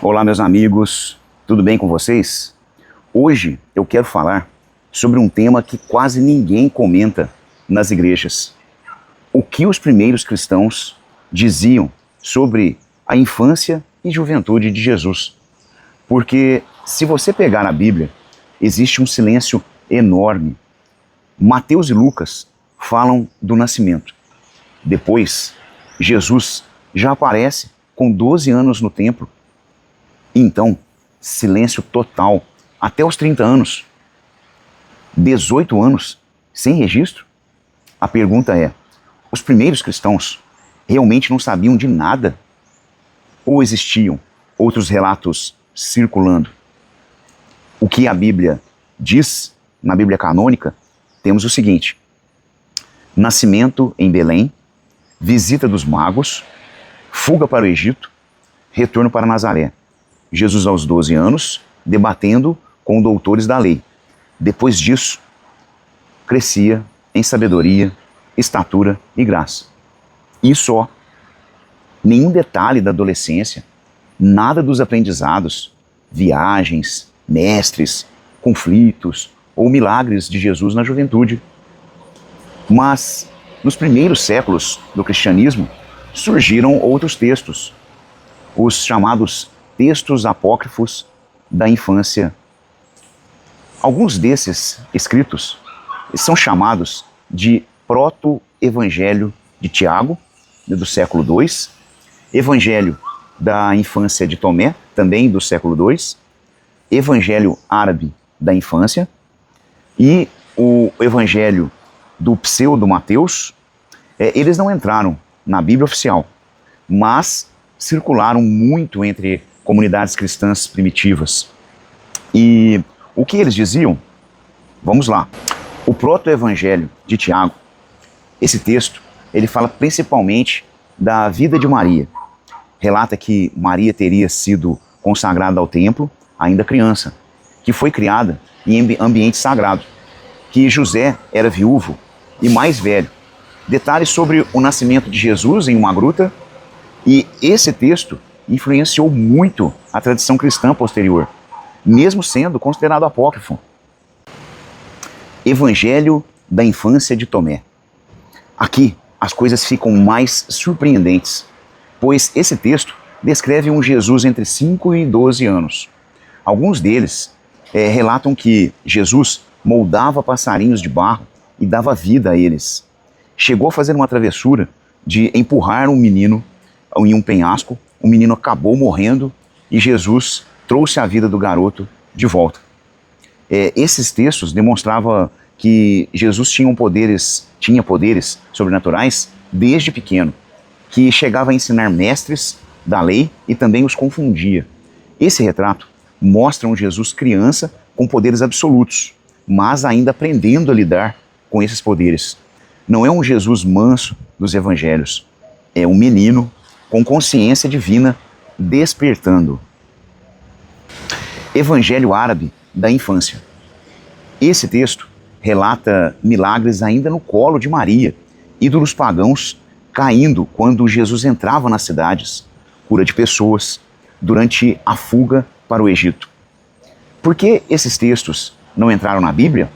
Olá, meus amigos, tudo bem com vocês? Hoje eu quero falar sobre um tema que quase ninguém comenta nas igrejas. O que os primeiros cristãos diziam sobre a infância e juventude de Jesus. Porque se você pegar a Bíblia, existe um silêncio enorme. Mateus e Lucas falam do nascimento. Depois, Jesus já aparece com 12 anos no templo. Então, silêncio total, até os 30 anos. 18 anos, sem registro? A pergunta é, os primeiros cristãos realmente não sabiam de nada? Ou existiam outros relatos circulando? O que a Bíblia diz, na Bíblia canônica, temos o seguinte: nascimento em Belém, visita dos magos, fuga para o Egito, retorno para Nazaré. Jesus aos 12 anos, debatendo com doutores da lei. Depois disso, crescia em sabedoria, estatura e graça. E só. Nenhum detalhe da adolescência, nada dos aprendizados, viagens, mestres, conflitos ou milagres de Jesus na juventude. Mas, nos primeiros séculos do cristianismo, surgiram outros textos, os chamados textos apócrifos da infância. Alguns desses escritos são chamados de proto-evangelho de Tiago, do século II, evangelho da infância de Tomé, também do século II, evangelho árabe da infância e o evangelho do pseudo-Mateus. Eles não entraram na Bíblia oficial, mas circularam muito entre comunidades cristãs primitivas. E o que eles diziam? Vamos lá. O proto-evangelho de Tiago, esse texto, ele fala principalmente da vida de Maria. Relata que Maria teria sido consagrada ao templo ainda criança, que foi criada em ambiente sagrado, que José era viúvo e mais velho. Detalhes sobre o nascimento de Jesus em uma gruta, e esse texto influenciou muito a tradição cristã posterior, mesmo sendo considerado apócrifo. Evangelho da infância de Tomé. Aqui as coisas ficam mais surpreendentes, pois esse texto descreve um Jesus entre 5 e 12 anos. Alguns deles relatam que Jesus moldava passarinhos de barro e dava vida a eles. Chegou a fazer uma travessura de empurrar um menino em um penhasco. O menino acabou morrendo e Jesus trouxe a vida do garoto de volta. Esses textos demonstravam que Jesus tinha poderes sobrenaturais desde pequeno, que chegava a ensinar mestres da lei e também os confundia. Esse retrato mostra um Jesus criança com poderes absolutos, mas ainda aprendendo a lidar com esses poderes. Não é um Jesus manso dos evangelhos, é um menino com consciência divina despertando. Evangelho árabe da infância. Esse texto relata milagres ainda no colo de Maria, ídolos pagãos caindo quando Jesus entrava nas cidades, cura de pessoas, durante a fuga para o Egito. Por que esses textos não entraram na Bíblia?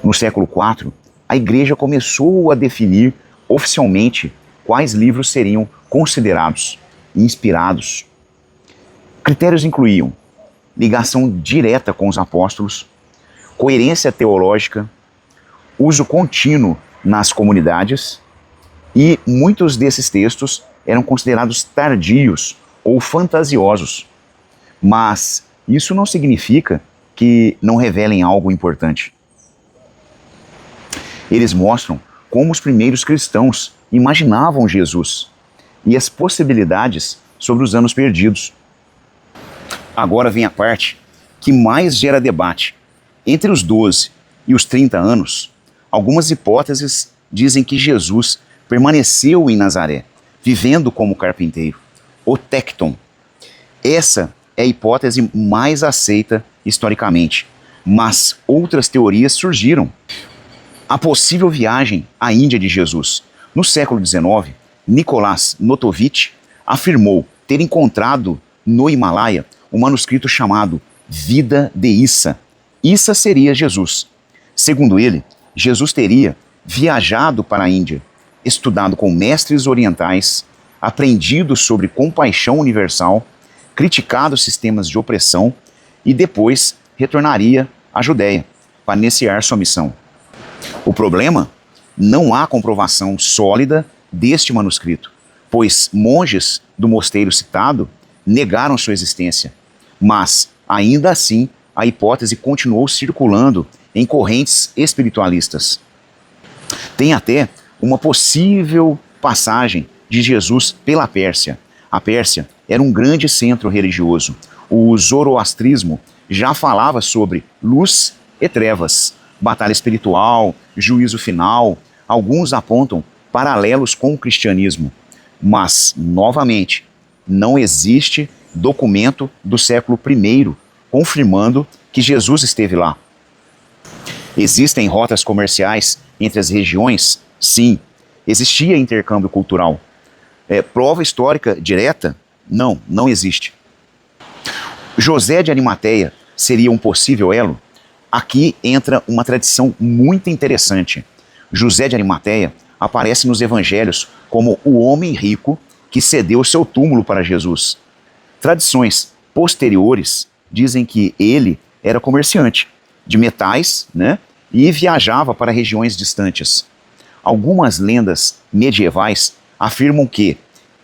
No século IV, a igreja começou a definir oficialmente quais livros seriam considerados inspirados. Critérios incluíam ligação direta com os apóstolos, coerência teológica, uso contínuo nas comunidades, e muitos desses textos eram considerados tardios ou fantasiosos. Mas isso não significa que não revelem algo importante. Eles mostram como os primeiros cristãos imaginavam Jesus e as possibilidades sobre os anos perdidos. Agora vem a parte que mais gera debate. Entre os 12 e os 30 anos, algumas hipóteses dizem que Jesus permaneceu em Nazaré, vivendo como carpinteiro, o tecton. Essa é a hipótese mais aceita historicamente, mas outras teorias surgiram. A possível viagem à Índia de Jesus. No século XIX, Nicolás Notovitch afirmou ter encontrado no Himalaia um manuscrito chamado Vida de Issa. Issa seria Jesus. Segundo ele, Jesus teria viajado para a Índia, estudado com mestres orientais, aprendido sobre compaixão universal, criticado sistemas de opressão e depois retornaria à Judéia para iniciar sua missão. O problema? Não há comprovação sólida deste manuscrito, pois monges do mosteiro citado negaram sua existência, mas, ainda assim, a hipótese continuou circulando em correntes espiritualistas. Tem até uma possível passagem de Jesus pela Pérsia. A Pérsia era um grande centro religioso. O zoroastrismo já falava sobre luz e trevas, batalha espiritual, juízo final. Alguns apontam paralelos com o cristianismo. Mas, novamente, não existe documento do século I confirmando que Jesus esteve lá. Existem rotas comerciais entre as regiões? Sim. Existia intercâmbio cultural. Prova histórica direta? Não, não existe. José de Arimateia seria um possível elo? Aqui entra uma tradição muito interessante. José de Arimateia aparece nos evangelhos como o homem rico que cedeu seu túmulo para Jesus. Tradições posteriores dizem que ele era comerciante de metais, né, e viajava para regiões distantes. Algumas lendas medievais afirmam que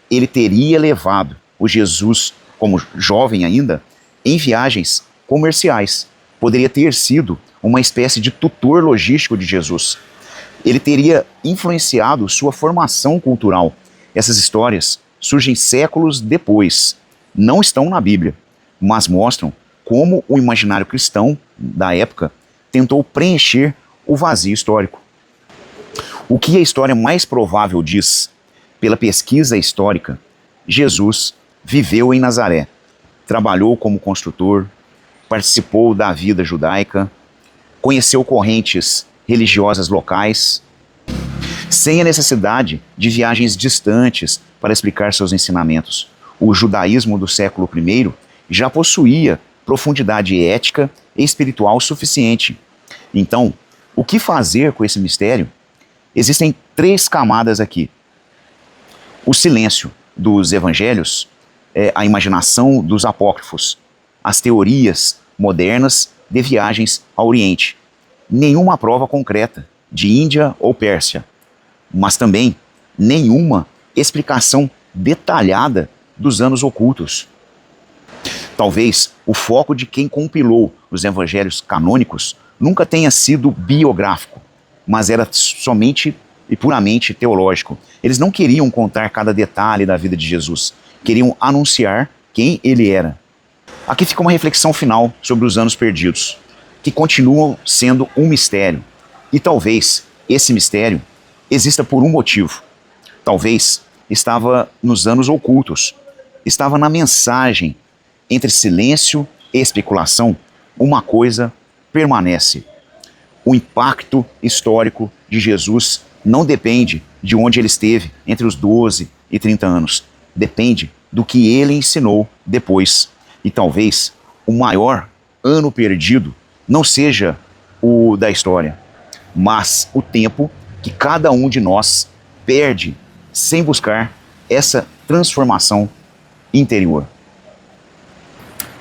ele teria levado o Jesus, como jovem ainda, em viagens comerciais. Poderia ter sido uma espécie de tutor logístico de Jesus. Ele teria influenciado sua formação cultural. Essas histórias surgem séculos depois. Não estão na Bíblia, mas mostram como o imaginário cristão da época tentou preencher o vazio histórico. O que a história mais provável diz? Pela pesquisa histórica, Jesus viveu em Nazaré, trabalhou como construtor, participou da vida judaica, conheceu correntes religiosas locais, sem a necessidade de viagens distantes para explicar seus ensinamentos. O judaísmo do século I já possuía profundidade ética e espiritual suficiente. Então, o que fazer com esse mistério? Existem 3 camadas aqui. O silêncio dos evangelhos, a imaginação dos apócrifos, as teorias modernas de viagens ao Oriente. Nenhuma prova concreta de Índia ou Pérsia, mas também nenhuma explicação detalhada dos anos ocultos. Talvez o foco de quem compilou os evangelhos canônicos nunca tenha sido biográfico, mas era somente e puramente teológico. Eles não queriam contar cada detalhe da vida de Jesus, queriam anunciar quem ele era. Aqui fica uma reflexão final sobre os anos perdidos, que continuam sendo um mistério. E talvez esse mistério exista por um motivo. Talvez estava nos anos ocultos, estava na mensagem. Entre silêncio e especulação, uma coisa permanece. O impacto histórico de Jesus não depende de onde ele esteve entre os 12 e 30 anos. Depende do que ele ensinou depois. E talvez o maior ano perdido não seja o da história, mas o tempo que cada um de nós perde sem buscar essa transformação interior.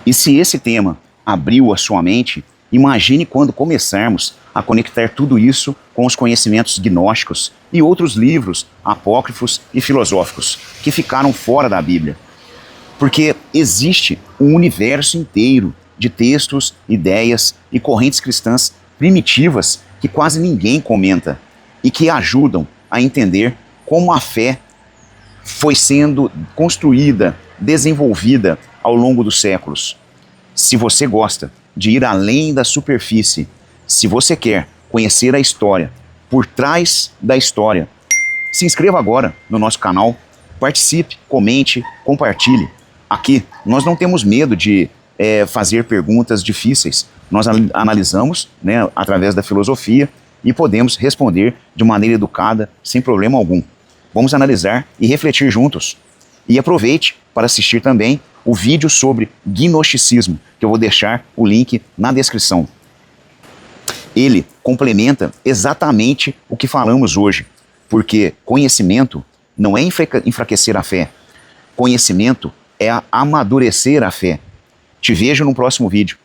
E se esse tema abriu a sua mente, imagine quando começarmos a conectar tudo isso com os conhecimentos gnósticos e outros livros apócrifos e filosóficos que ficaram fora da Bíblia. Porque existe um universo inteiro de textos, ideias e correntes cristãs primitivas que quase ninguém comenta e que ajudam a entender como a fé foi sendo construída, desenvolvida ao longo dos séculos. Se você gosta de ir além da superfície, se você quer conhecer a história por trás da história, se inscreva agora no nosso canal, participe, comente, compartilhe. Aqui nós não temos medo de fazer perguntas difíceis. Nós analisamos, né, através da filosofia e podemos responder de maneira educada, sem problema algum. Vamos analisar e refletir juntos. E aproveite para assistir também o vídeo sobre gnosticismo, que eu vou deixar o link na descrição. Ele complementa exatamente o que falamos hoje, porque conhecimento não é enfraquecer a fé, conhecimento é amadurecer a fé. Te vejo no próximo vídeo.